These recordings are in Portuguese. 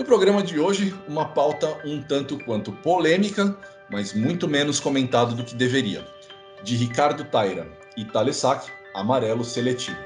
No programa de hoje, uma pauta um tanto quanto polêmica, mas muito menos comentado do que deveria. De Ricardo Taira e Thales Sack, amarelo seletivo.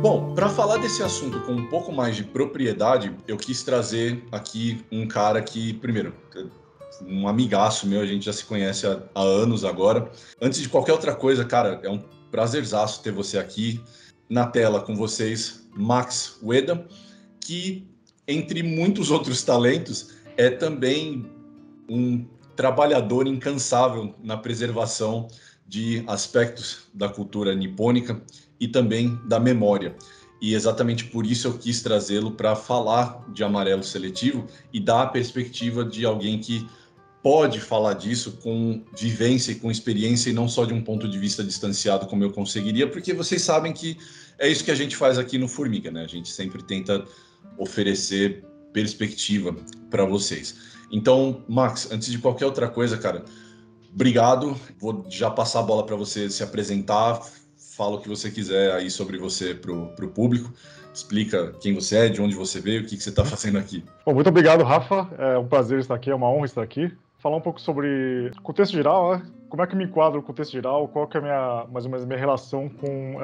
Bom, para falar desse assunto com um pouco mais de propriedade, eu quis trazer aqui um cara que, primeiro, um amigaço meu, a gente já se conhece há anos agora. Antes de qualquer outra coisa, cara, é um prazerzaço ter você aqui na tela com vocês, Max Ueda, que, entre muitos outros talentos, é também um trabalhador incansável na preservação de aspectos da cultura nipônica e também da memória. E exatamente por isso eu quis trazê-lo para falar de amarelo seletivo e dar a perspectiva de alguém que pode falar disso com vivência e com experiência e não só de um ponto de vista distanciado como eu conseguiria, porque vocês sabem que é isso que a gente faz aqui no Formiga, né? A gente sempre tenta oferecer perspectiva para vocês. Então, Max, antes de qualquer outra coisa, cara, obrigado. Vou já passar a bola para você se apresentar. Fala o que você quiser aí sobre você para o público. Explica quem você é, de onde você veio, o que você está fazendo aqui. Bom, muito obrigado, Rafa. É um prazer estar aqui, é uma honra estar aqui. Falar um pouco sobre o contexto geral, né? Como é que eu me enquadro no contexto geral, qual que é mais ou menos a minha relação com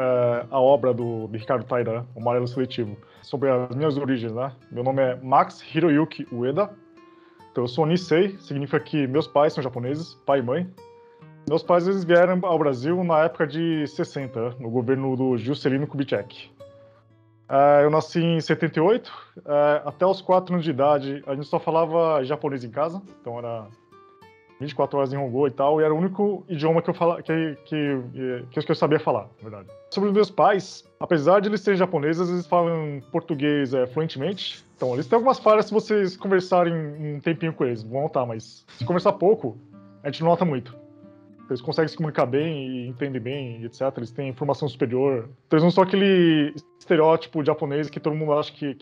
a obra do Ricardo Taira, né? O Amarelo Seletivo. Sobre as minhas origens, né? Meu nome é Max Hiroyuki Ueda. Então, eu sou Nisei, significa que meus pais são japoneses, pai e mãe. Meus pais eles vieram ao Brasil na época de 60, no governo do Juscelino Kubitschek. Eu nasci em 78, até os 4 anos de idade a gente só falava japonês em casa, então era 24 horas em Hongo e tal, e era o único idioma que eu sabia falar, na verdade. Sobre os meus pais, apesar de eles serem japoneses, eles falam português fluentemente, então eles têm algumas falhas se vocês conversarem um tempinho com eles, vão notar, mas se conversar pouco, a gente não nota muito. Eles conseguem se comunicar bem e entendem bem, etc. Eles têm formação superior. Então eles não são aquele estereótipo japonês que todo mundo acha que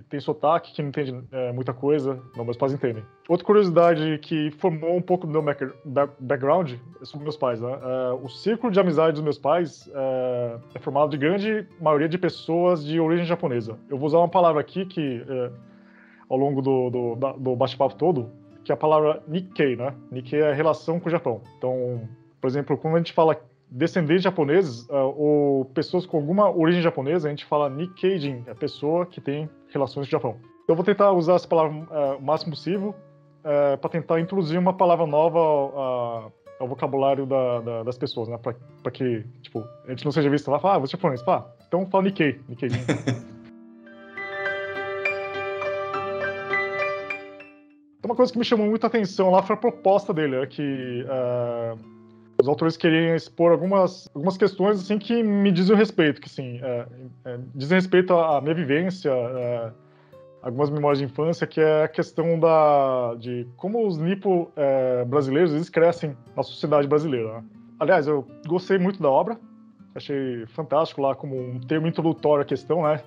tem sotaque, que não entende muita coisa. Não, meus pais entendem. Outra curiosidade que formou um pouco do meu background é sobre meus pais, né? O círculo de amizade dos meus pais é formado de grande maioria de pessoas de origem japonesa. Eu vou usar uma palavra aqui que, ao longo do bate-papo todo, que é a palavra Nikkei, né? Nikkei é a relação com o Japão. Então, por exemplo, quando a gente fala descendentes japoneses ou pessoas com alguma origem japonesa, a gente fala Nikkeijin, é a pessoa que tem relações com o Japão. Eu vou tentar usar essa palavra o máximo possível para tentar introduzir uma palavra nova ao vocabulário das pessoas, né? Para que tipo, a gente não seja visto lá e falar, você é japonês, então fala Nikkei, Nikkeijin. Uma coisa que me chamou muita atenção lá foi a proposta dele, que os autores queriam expor algumas questões assim, que me dizem respeito, que sim, dizem respeito à minha vivência, algumas memórias de infância, que é a questão de como os nipo brasileiros eles crescem na sociedade brasileira. Né? Aliás, eu gostei muito da obra, achei fantástico lá como um termo introdutório à questão, né?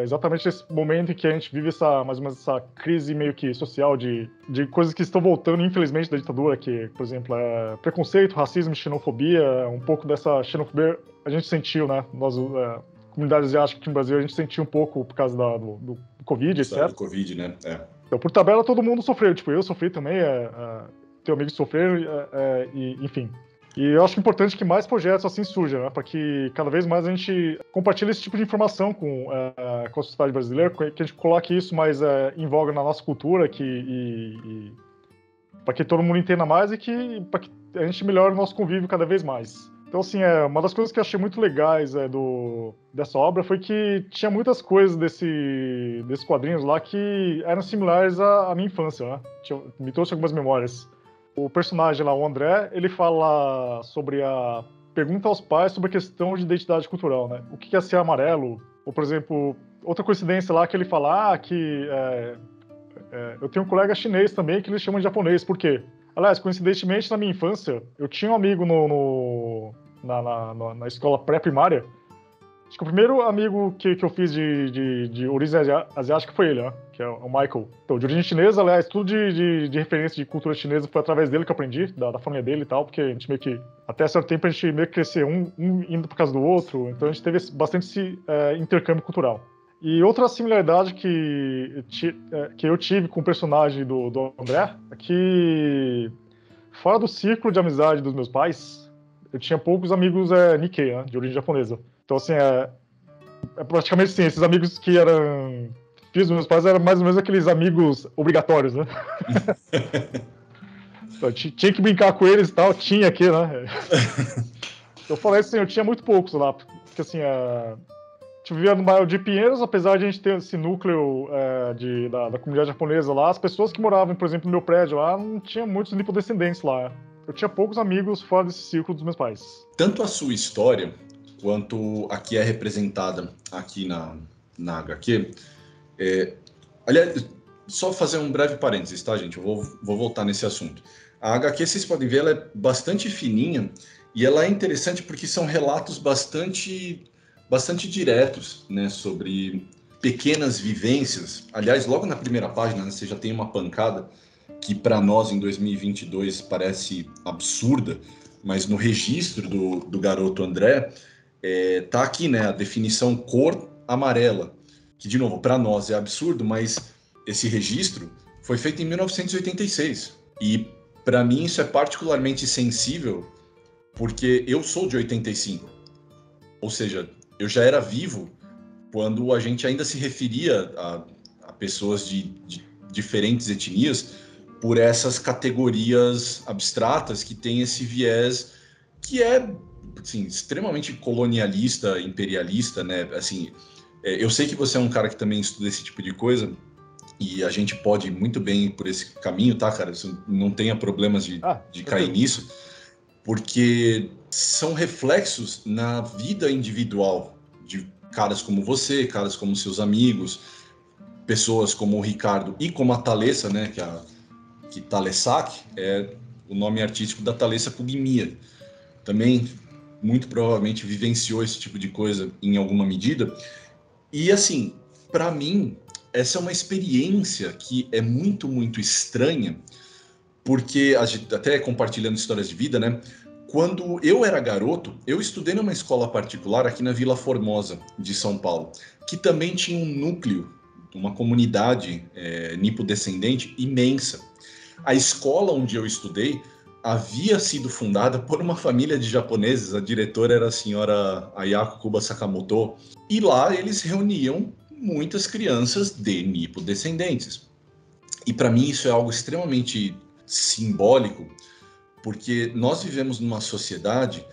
Exatamente esse momento em que a gente vive mais ou menos essa crise meio que social de coisas que estão voltando, infelizmente, da ditadura, que, por exemplo, preconceito, racismo, xenofobia, um pouco dessa xenofobia a gente sentiu, né? Nós, comunidade asiática aqui no Brasil, a gente sentiu um pouco por causa do Covid, etc. Do Covid, né? Então, por tabela, todo mundo sofreu. Tipo, eu sofri também, tenho amigos que sofreram, enfim. E eu acho importante que mais projetos assim surjam, né? Para que cada vez mais a gente compartilhe esse tipo de informação com a sociedade brasileira, que a gente coloque isso mais em voga na nossa cultura, para que todo mundo entenda mais e para que a gente melhore o nosso convívio cada vez mais. Então, assim, uma das coisas que eu achei muito legais dessa obra foi que tinha muitas coisas desses quadrinhos lá que eram similares à minha infância, né? Me trouxe algumas memórias. O personagem lá, o André, ele fala sobre a pergunta aos pais sobre a questão de identidade cultural, né? O que é ser amarelo? Ou, por exemplo, outra coincidência lá que ele fala que eu tenho um colega chinês também que eles chamam de japonês. Por quê? Aliás, coincidentemente, na minha infância, eu tinha um amigo na escola pré-primária Acho que o primeiro amigo que eu fiz de origem asiática foi ele, né? Que é o Michael. Então, de origem chinesa, aliás, tudo de referência de cultura chinesa foi através dele que eu aprendi, da família dele e tal, porque a gente meio que, até certo tempo, a gente meio que cresceu um indo por causa do outro, então a gente teve bastante esse intercâmbio cultural. E outra similaridade que eu tive com o personagem do André é que, fora do círculo de amizade dos meus pais, eu tinha poucos amigos Nikkei, né, de origem japonesa. Então, assim, praticamente assim, esses amigos que eram filhos dos meus pais eram mais ou menos aqueles amigos obrigatórios, né? Então, tinha que brincar com eles e tal, tinha aqui, né? Eu falei assim, eu tinha muito poucos lá, porque assim, a gente vivia no bairro de Pinheiros, apesar de a gente ter esse núcleo da comunidade japonesa lá, as pessoas que moravam, por exemplo, no meu prédio lá, não tinha muitos nipodescendentes lá. Eu tinha poucos amigos fora desse círculo dos meus pais. Tanto a sua história quanto a que é representada aqui na HQ. Aliás, só fazer um breve parênteses, tá, gente? Eu vou voltar nesse assunto. A HQ, vocês podem ver, ela é bastante fininha e ela é interessante porque são relatos bastante diretos, né, sobre pequenas vivências. Aliás, logo na primeira página, né, você já tem uma pancada que para nós em 2022 parece absurda, mas no registro do garoto André, tá aqui, né, a definição cor amarela, que de novo para nós é absurdo, mas esse registro foi feito em 1986 e para mim isso é particularmente sensível porque eu sou de 85, ou seja, eu já era vivo quando a gente ainda se referia a pessoas de diferentes etnias por essas categorias abstratas que têm esse viés que é, assim, extremamente colonialista, imperialista, né? Assim, eu sei que você é um cara que também estuda esse tipo de coisa e a gente pode ir muito bem ir por esse caminho, tá, cara? Você não tenha problemas de cair nisso, porque são reflexos na vida individual de caras como você, caras como seus amigos, pessoas como o Ricardo e como a Thalessa, né, que Thalessac é o nome artístico da Thalessa Pugmia. Também, muito provavelmente, vivenciou esse tipo de coisa em alguma medida. E, assim, para mim, essa é uma experiência que é muito, muito estranha, porque, até compartilhando histórias de vida, né? Quando eu era garoto, eu estudei numa escola particular aqui na Vila Formosa, de São Paulo, que também tinha um núcleo, uma comunidade nipodescendente imensa. A escola onde eu estudei havia sido fundada por uma família de japoneses, a diretora era a senhora Ayako Kuba Sakamoto, e lá eles reuniam muitas crianças de nipodescendentes. E para mim isso é algo extremamente simbólico, porque nós vivemos numa sociedade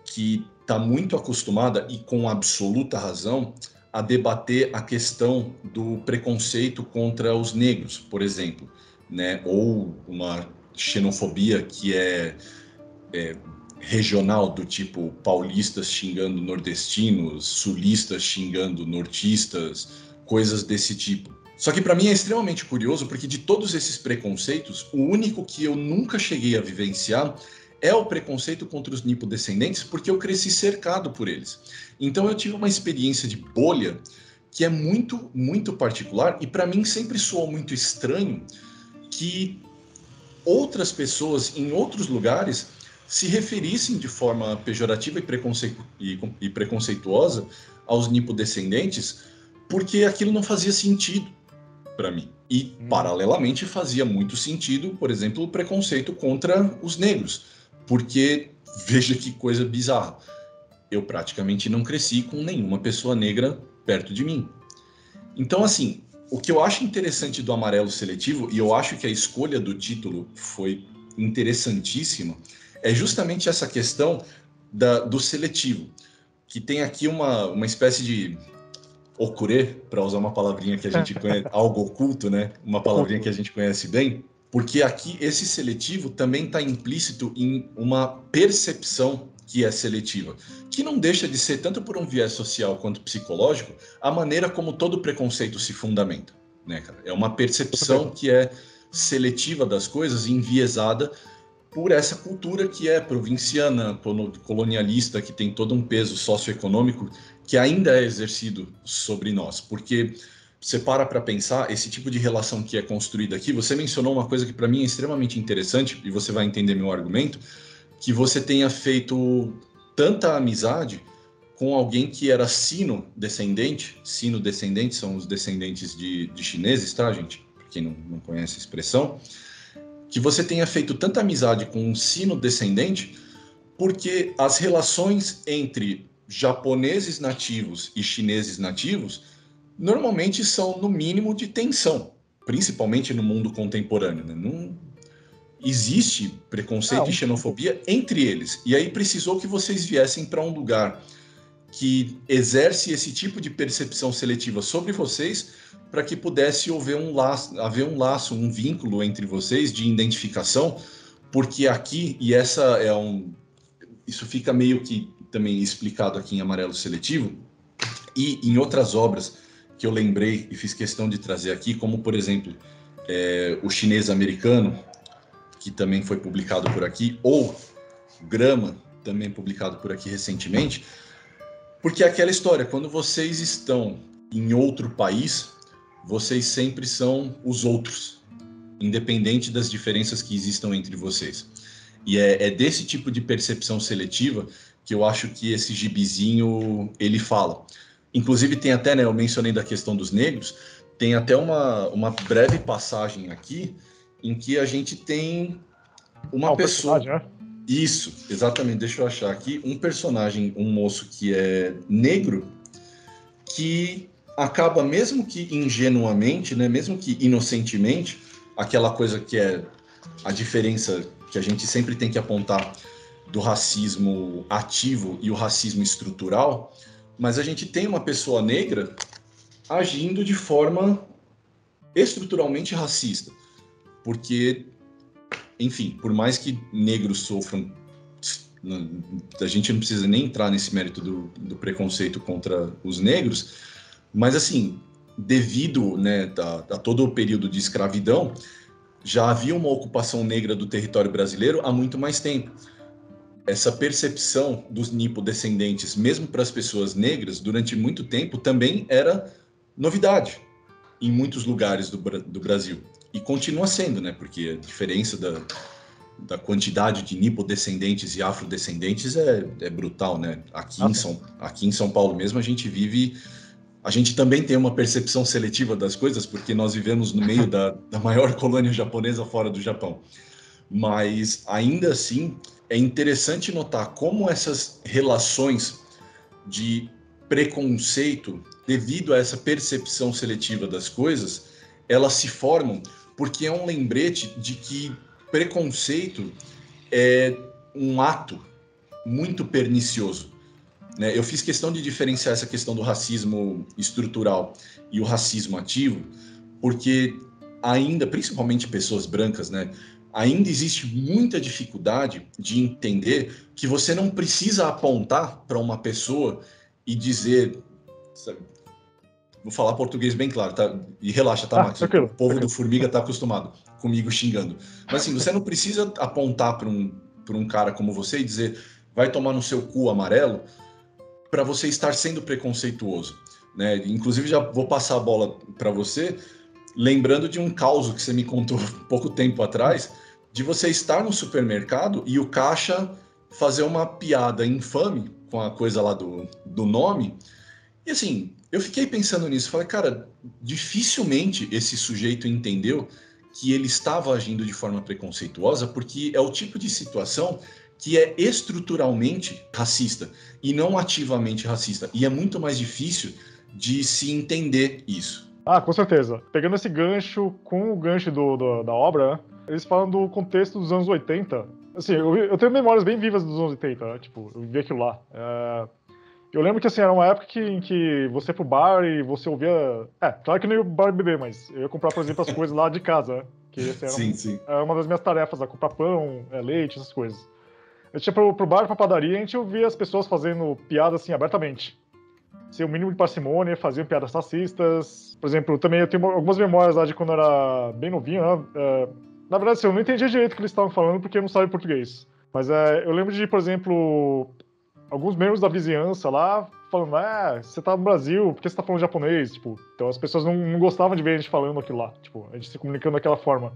que está muito acostumada, e com absoluta razão, a debater a questão do preconceito contra os negros, por exemplo, né? Ou uma xenofobia que é regional, do tipo paulistas xingando nordestinos, sulistas xingando nortistas, coisas desse tipo. Só que para mim é extremamente curioso, porque de todos esses preconceitos, o único que eu nunca cheguei a vivenciar é o preconceito contra os nipodescendentes, porque eu cresci cercado por eles. Então eu tive uma experiência de bolha que é muito, muito particular, e para mim sempre soou muito estranho que outras pessoas em outros lugares se referissem de forma pejorativa e preconceituosa aos nipodescendentes, porque aquilo não fazia sentido para mim. E, paralelamente, fazia muito sentido, por exemplo, o preconceito contra os negros, porque, veja que coisa bizarra, eu praticamente não cresci com nenhuma pessoa negra perto de mim. Então, assim, o que eu acho interessante do Amarelo Seletivo, e eu acho que a escolha do título foi interessantíssima, é justamente essa questão do seletivo, que tem aqui uma espécie de okure, para usar uma palavrinha que a gente conhece, algo oculto, né? Uma palavrinha que a gente conhece bem, porque aqui esse seletivo também está implícito em uma percepção que é seletiva, que não deixa de ser, tanto por um viés social quanto psicológico, a maneira como todo preconceito se fundamenta, né, cara? É uma percepção que é seletiva das coisas e enviesada por essa cultura que é provinciana, colonialista, que tem todo um peso socioeconômico que ainda é exercido sobre nós, porque você para pensar, esse tipo de relação que é construída aqui, você mencionou uma coisa que para mim é extremamente interessante, e você vai entender meu argumento, que você tenha feito tanta amizade com alguém que era sino-descendente são os descendentes de chineses, tá, gente? Para quem não conhece a expressão, que você tenha feito tanta amizade com um sino-descendente, porque as relações entre japoneses nativos e chineses nativos normalmente são, no mínimo, de tensão, principalmente no mundo contemporâneo, né? Não existe preconceito e xenofobia entre eles. E aí precisou que vocês viessem para um lugar que exerce esse tipo de percepção seletiva sobre vocês, para que pudesse haver um laço, um vínculo entre vocês de identificação, porque aqui, e isso fica meio que também explicado aqui em Amarelo Seletivo, e em outras obras que eu lembrei e fiz questão de trazer aqui, como, por exemplo, o Chinês Americano, que também foi publicado por aqui, ou Grama, também publicado por aqui recentemente, porque é aquela história, quando vocês estão em outro país, vocês sempre são os outros, independente das diferenças que existam entre vocês. E é desse tipo de percepção seletiva que eu acho que esse gibizinho, ele fala. Inclusive tem até, né, eu mencionei da questão dos negros, tem até uma breve passagem aqui em que a gente tem uma pessoa... Né? Isso, exatamente, deixa eu achar aqui, um personagem, um moço que é negro, que acaba, mesmo que ingenuamente, né, mesmo que inocentemente, aquela coisa que é a diferença que a gente sempre tem que apontar do racismo ativo e o racismo estrutural, mas a gente tem uma pessoa negra agindo de forma estruturalmente racista, porque, enfim, por mais que negros sofram, a gente não precisa nem entrar nesse mérito do preconceito contra os negros, mas assim, devido, né, a todo o período de escravidão, já havia uma ocupação negra do território brasileiro há muito mais tempo. Essa percepção dos nipodescendentes, mesmo para as pessoas negras, durante muito tempo, também era novidade em muitos lugares do Brasil. E continua sendo, né? Porque a diferença da quantidade de nipodescendentes e afrodescendentes é brutal, né? Aqui em São Paulo mesmo, a gente também tem uma percepção seletiva das coisas, porque nós vivemos no meio da maior colônia japonesa fora do Japão. Mas, ainda assim, é interessante notar como essas relações de preconceito, devido a essa percepção seletiva das coisas, elas se formam porque é um lembrete de que preconceito é um ato muito pernicioso, né? Eu fiz questão de diferenciar essa questão do racismo estrutural e o racismo ativo, porque ainda, principalmente pessoas brancas, né, ainda existe muita dificuldade de entender que você não precisa apontar para uma pessoa e dizer, sabe, vou falar português bem claro, tá? E relaxa, tá, Max? O povo do Formiga tá acostumado comigo xingando. Mas assim, você não precisa apontar para um cara como você e dizer, vai tomar no seu cu amarelo, para você estar sendo preconceituoso, né? Inclusive, já vou passar a bola para você, lembrando de um caso que você me contou pouco tempo atrás, de você estar no supermercado e o caixa fazer uma piada infame com a coisa lá do nome. E assim, eu fiquei pensando nisso, falei, cara, dificilmente esse sujeito entendeu que ele estava agindo de forma preconceituosa, porque é o tipo de situação que é estruturalmente racista e não ativamente racista. E é muito mais difícil de se entender isso. Ah, com certeza. Pegando esse gancho com o gancho da obra, né, eles falam do contexto dos anos 80. Assim, eu tenho memórias bem vivas dos anos 80, né? Tipo, eu vivi aquilo lá. Eu lembro que, assim, era uma época em que você ia pro bar e você ouvia... claro que não ia pro bar beber, mas eu ia comprar, por exemplo, as coisas lá de casa, né? Que esse era uma das minhas tarefas, né? Comprar pão, leite, essas coisas. Eu tinha pro bar, pra padaria, e a gente ouvia as pessoas fazendo piada, assim, abertamente. Sem o mínimo de parcimônia, faziam piadas racistas. Por exemplo, também eu tenho algumas memórias lá de quando eu era bem novinho, né? Na verdade, assim, eu não entendia direito o que eles estavam falando, porque eu não sabia português. Mas eu lembro de, por exemplo, alguns membros da vizinhança lá falando, você tá no Brasil, por que você tá falando japonês? Tipo, então as pessoas não gostavam de ver a gente falando aquilo lá, tipo, a gente se comunicando daquela forma.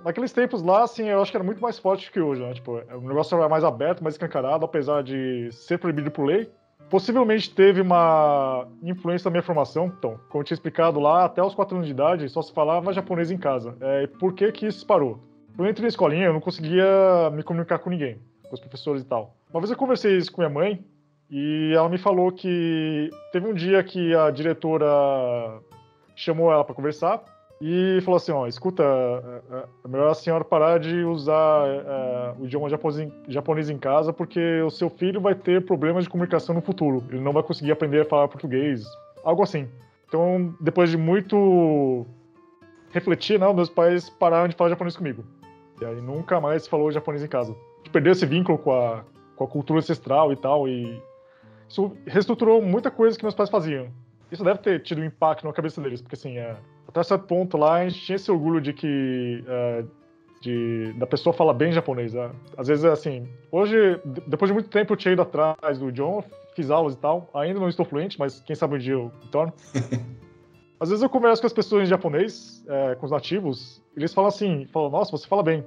Naqueles tempos lá, assim, eu acho que era muito mais forte que hoje, né? Tipo, o negócio era mais aberto, mais escancarado, apesar de ser proibido por lei. Possivelmente teve uma influência da minha formação. Então, como eu tinha explicado lá, até os 4 anos de idade só se falava japonês em casa. E por que que isso parou? Quando eu entrei na escolinha, eu não conseguia me comunicar com ninguém, com os professores e tal. Uma vez eu conversei isso com minha mãe e ela me falou que teve um dia que a diretora chamou ela para conversar e falou assim, escuta, é melhor a senhora parar de usar o idioma japonês em casa porque o seu filho vai ter problemas de comunicação no futuro. Ele não vai conseguir aprender a falar português. Algo assim. Então, depois de muito refletir, meus pais pararam de falar japonês comigo. E aí nunca mais se falou japonês em casa. Perdeu esse vínculo com a cultura ancestral e tal, e isso reestruturou muita coisa que meus pais faziam. Isso deve ter tido um impacto na cabeça deles, porque assim, até certo ponto lá a gente tinha esse orgulho de que da pessoa falar bem japonês. Às vezes, assim, hoje, depois de muito tempo eu tinha ido atrás do idioma, fiz aulas e tal, ainda não estou fluente, mas quem sabe um dia eu me torno. Às vezes eu converso com as pessoas em japonês, com os nativos, e eles falam assim, nossa, você fala bem.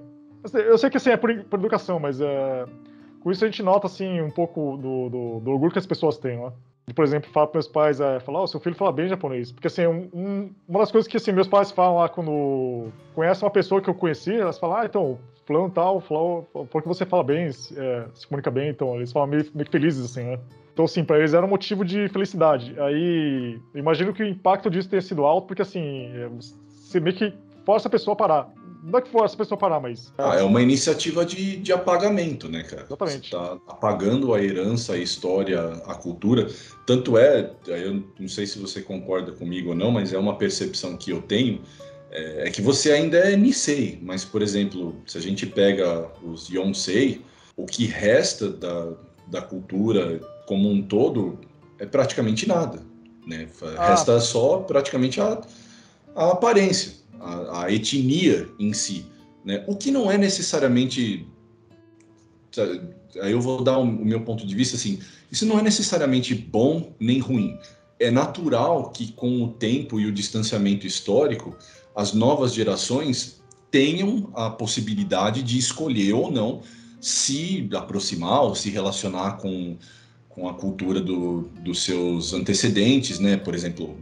Eu sei que assim, é por educação, mas com isso a gente nota assim, um pouco do orgulho que as pessoas têm, né? Por exemplo, falo para meus pais, seu filho fala bem japonês. Porque assim, uma das coisas que assim, meus pais falam lá quando conhecem uma pessoa que eu conheci, elas falam, então, fulano tal, porque você fala bem, se comunica bem, então eles falam meio que felizes, assim, né? Então, assim, para eles era um motivo de felicidade. Aí, imagino que o impacto disso tenha sido alto, porque assim, você meio que força a pessoa a parar. Não é que força a pessoa a parar, mas... É uma iniciativa de apagamento, né, cara? Exatamente. Você tá apagando a herança, a história, a cultura. Tanto eu não sei se você concorda comigo ou não, mas é uma percepção que eu tenho, é que você ainda é Nisei, mas, por exemplo, se a gente pega os Yonsei, o que resta da cultura como um todo é praticamente nada, né? Resta só praticamente a aparência, a etnia em si, né? O que não é necessariamente... Aí eu vou dar o meu ponto de vista, assim, isso não é necessariamente bom nem ruim. É natural que com o tempo e o distanciamento histórico, as novas gerações tenham a possibilidade de escolher ou não se aproximar ou se relacionar com a cultura dos seus antecedentes, né? Por exemplo,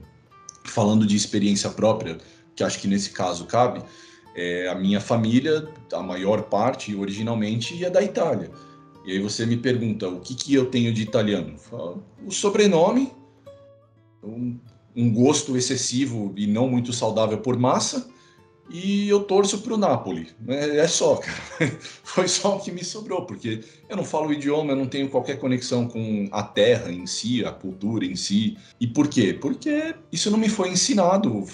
falando de experiência própria, que acho que nesse caso cabe, a minha família, a maior parte, originalmente, é da Itália. E aí você me pergunta, o que eu tenho de italiano? O sobrenome, um gosto excessivo e não muito saudável por massa, e eu torço para o Napoli. É só, cara. Foi só o que me sobrou, porque eu não falo o idioma, eu não tenho qualquer conexão com a terra em si, a cultura em si. E por quê? Porque isso não me foi ensinado.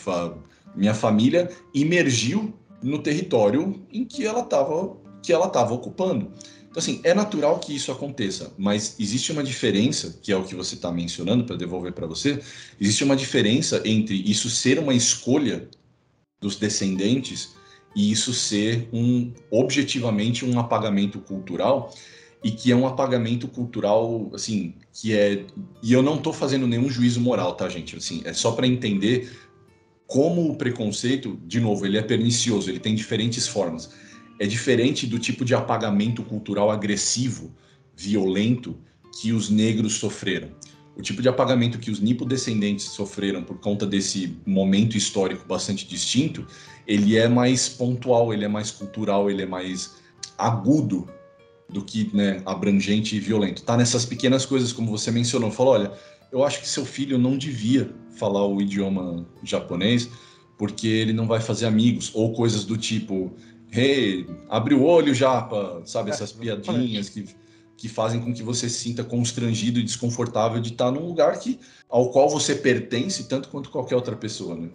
Minha família imergiu no território em que ela estava ocupando. Então, assim, é natural que isso aconteça, mas existe uma diferença, que é o que você está mencionando, para devolver para você, existe uma diferença entre isso ser uma escolha dos descendentes e isso ser objetivamente um apagamento cultural, e que é um apagamento cultural, assim, e eu não estou fazendo nenhum juízo moral, tá, gente? Assim, é só para entender como o preconceito, de novo, ele é pernicioso, ele tem diferentes formas. É diferente do tipo de apagamento cultural agressivo, violento, que os negros sofreram. O tipo de apagamento que os nipodescendentes sofreram por conta desse momento histórico bastante distinto, ele é mais pontual, ele é mais cultural, ele é mais agudo do que, né, abrangente e violento. Tá nessas pequenas coisas, como você mencionou. Falou, olha, eu acho que seu filho não devia falar o idioma japonês porque ele não vai fazer amigos, ou coisas do tipo, hey, abre o olho, japa, sabe? Essas piadinhas que fazem com que você se sinta constrangido e desconfortável de estar num lugar ao qual você pertence tanto quanto qualquer outra pessoa, né?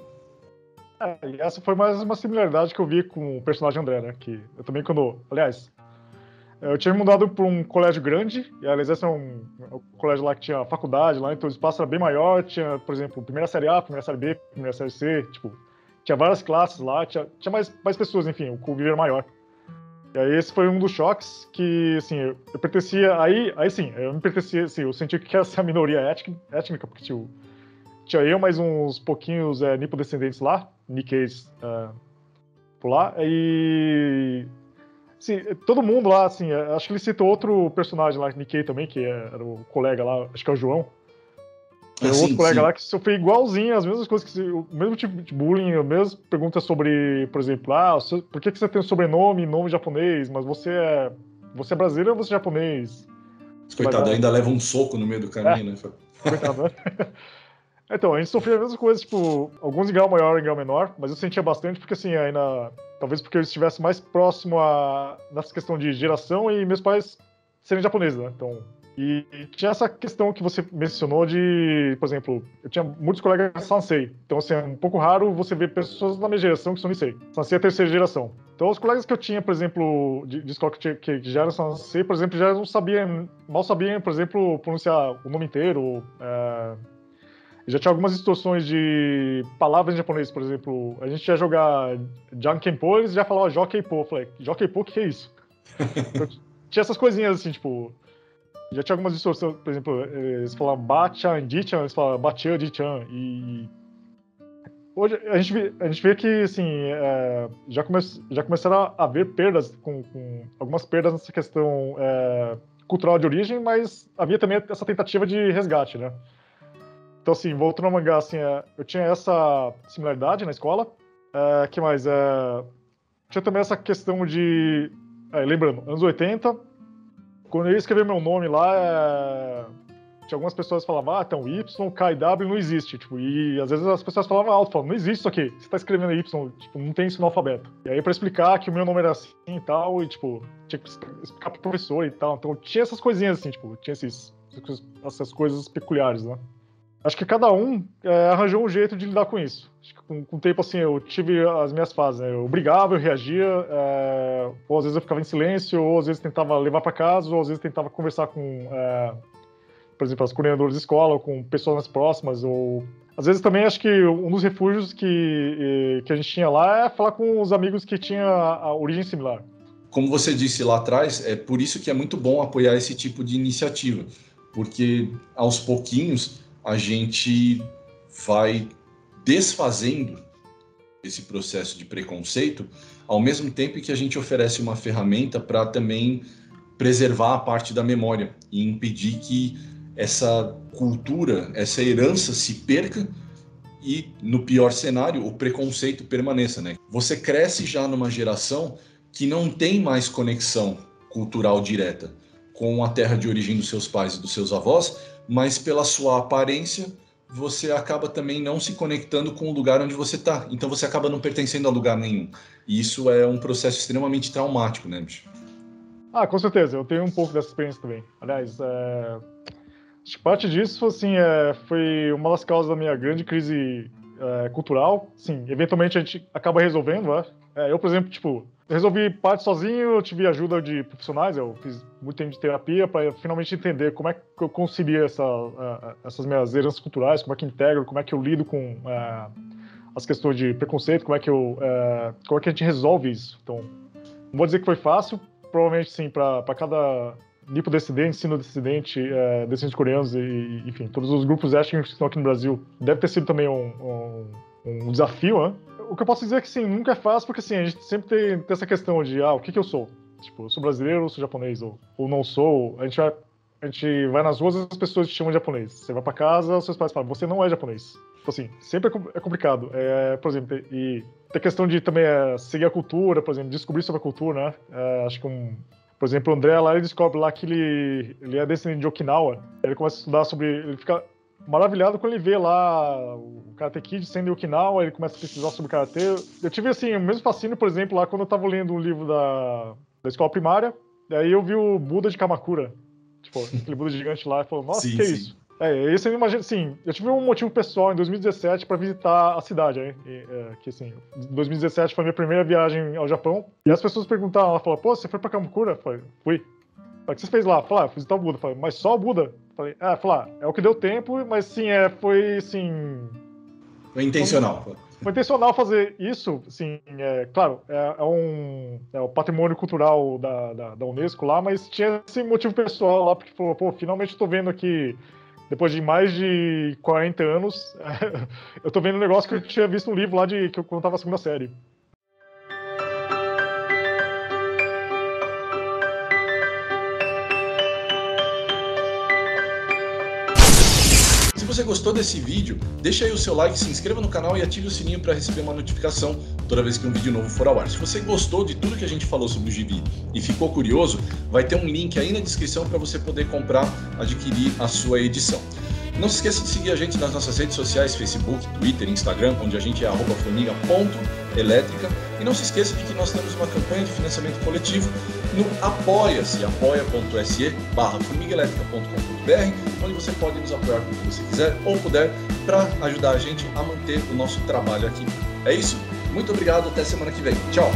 E essa foi mais uma similaridade que eu vi com o personagem André, né? Que eu também aliás, eu tinha me mudado para um colégio grande, e aliás, esse é um colégio lá que tinha faculdade, lá, então o espaço era bem maior, tinha, por exemplo, primeira série A, primeira série B, primeira série C, tipo, tinha várias classes lá, tinha mais pessoas, enfim, o convívio era maior. E aí esse foi um dos choques que, assim, eu pertencia, aí sim, eu me pertencia, assim, eu senti que essa minoria étnica, porque tinha eu mais uns pouquinhos nipodescendentes lá, Nikkeis por lá, e sim, todo mundo lá, assim, acho que ele citou outro personagem lá, Nikkei também, que era o colega lá, acho que é o João. Tem outro sim, colega sim. lá que sofreu igualzinho, as mesmas coisas, o mesmo tipo de bullying, as mesmas perguntas sobre, por exemplo, por que você tem um sobrenome, nome japonês, mas você é brasileiro ou você é japonês? Mas, Coitado, ainda leva um soco no meio do é, caminho, né? coitado, né? Então, a gente sofria as mesmas coisas, tipo, alguns em grau maior e em grau menor, mas eu sentia bastante porque, assim, ainda. Talvez porque eu estivesse mais próximo nessa questão de geração e meus pais serem japoneses, né? Então. E tinha essa questão que você mencionou de, por exemplo, eu tinha muitos colegas Sansei. Então, assim, é um pouco raro você ver pessoas da minha geração que são Nisei. Sansei é a terceira geração. Então, os colegas que eu tinha, por exemplo, de escola que já eram Sansei, por exemplo, já não sabiam, mal sabiam, por exemplo, pronunciar o nome inteiro. Já tinha algumas distorções de palavras em japonês, por exemplo, a gente ia jogar Jankenpo, eles já falavam Jokeipo. Eu falei, Jokeipo, o que é isso? Então, tinha essas coisinhas assim, tipo, já tinha algumas distorções, por exemplo, eles falavam Bachan, Dichan, eles falavam Bachan, Dichan, e hoje a gente vê que, assim, já começaram a haver perdas, com algumas perdas nessa questão cultural de origem, mas havia também essa tentativa de resgate, né? Então, assim, voltando ao mangá, assim, eu tinha essa similaridade na escola. Que mais? Tinha também essa questão de. Lembrando, anos 80, quando eu ia escrever meu nome lá, tinha algumas pessoas que falavam, então Y, K e W não existe. Tipo, e às vezes as pessoas falavam alto, falavam, não existe isso aqui, você tá escrevendo Y, tipo, não tem isso no alfabeto. E aí, pra explicar que o meu nome era assim e tal, e tipo, tinha que explicar pro professor e tal. Então tinha essas coisinhas assim, tipo, tinha essas coisas peculiares, né? Acho que cada um arranjou um jeito de lidar com isso. Acho que com o tempo, assim, eu tive as minhas fases, né? Eu brigava, eu reagia, ou às vezes eu ficava em silêncio, ou às vezes tentava levar para casa, ou às vezes tentava conversar com, por exemplo, as coordenadoras de escola, ou com pessoas mais próximas, ou... Às vezes também acho que um dos refúgios que a gente tinha lá é falar com os amigos que tinham a origem similar. Como você disse lá atrás, é por isso que é muito bom apoiar esse tipo de iniciativa, porque aos pouquinhos a gente vai desfazendo esse processo de preconceito, ao mesmo tempo que a gente oferece uma ferramenta para também preservar a parte da memória e impedir que essa cultura, essa herança se perca e, no pior cenário, o preconceito permaneça, né? Você cresce já numa geração que não tem mais conexão cultural direta com a terra de origem dos seus pais e dos seus avós, mas pela sua aparência você acaba também não se conectando com o lugar onde você está. Então você acaba não pertencendo a lugar nenhum. E isso é um processo extremamente traumático, né, bicho? Com certeza, eu tenho um pouco dessa experiência também. Aliás, acho que parte disso, assim, foi uma das causas da minha grande crise cultural. Sim, eventualmente a gente acaba resolvendo, né? Eu, por exemplo, tipo, eu resolvi parte sozinho, eu tive ajuda de profissionais, eu fiz muito tempo de terapia para finalmente entender como é que eu concilio essas minhas heranças culturais, como é que eu integro, como é que eu lido com as questões de preconceito, como é que a gente resolve isso. Então, não vou dizer que foi fácil, provavelmente sim, para cada nipodescendente, sino-descendente, descendentes coreanos e, enfim, todos os grupos étnicos que estão aqui no Brasil, deve ter sido também um desafio, né? O que eu posso dizer é que, sim, nunca é fácil, porque, assim, a gente sempre tem essa questão de, o que eu sou? Tipo, eu sou brasileiro ou sou japonês? Ou não sou? A gente vai nas ruas e as pessoas te chamam de japonês. Você vai para casa, os seus pais falam, você não é japonês. Então, assim, sempre é complicado. Por exemplo, e tem a questão de também seguir a cultura, por exemplo, descobrir sobre a cultura, né? Acho que por exemplo, o André lá, ele descobre lá que ele é descendente de Okinawa. Ele começa a estudar sobre... Ele fica maravilhado quando ele vê lá o Karate Kid sendo em Okinawa, ele começa a pesquisar sobre Karate. Eu tive, assim, o mesmo fascínio, por exemplo, lá quando eu tava lendo um livro da escola primária, daí eu vi o Buda de Kamakura. Tipo, aquele Buda gigante lá, e falou, nossa, Sim, que é sim. isso? Isso eu imagino, sim, eu tive um motivo pessoal em 2017 para visitar a cidade, né? Que assim, 2017 foi a minha primeira viagem ao Japão, e as pessoas perguntavam, ela falou, pô, você foi pra Kamakura? Eu falei, fui. O que você fez lá? Eu falei, fui visitar o Buda. Eu falei, mas só o Buda? Eu falei, é o que deu tempo, mas sim, foi assim... É intencional. Foi intencional fazer isso, assim, claro, é o patrimônio cultural da Unesco lá, mas tinha esse motivo pessoal lá, porque falou, pô, finalmente estou vendo aqui, depois de mais de 40 anos, eu tô vendo um negócio que eu tinha visto no livro lá que eu contava a segunda série. Se você gostou desse vídeo, deixa aí o seu like, se inscreva no canal e ative o sininho para receber uma notificação toda vez que um vídeo novo for ao ar. Se você gostou de tudo que a gente falou sobre o gibi e ficou curioso, vai ter um link aí na descrição para você poder comprar, adquirir a sua edição. Não se esqueça de seguir a gente nas nossas redes sociais, Facebook, Twitter, Instagram, onde a gente é @formiga.elétrica. E não se esqueça de que nós temos uma campanha de financiamento coletivo no apoia-se, apoia.se/formigaelétrica.com.br, onde você pode nos apoiar com o que você quiser ou puder para ajudar a gente a manter o nosso trabalho aqui. É isso, muito obrigado, até semana que vem. Tchau!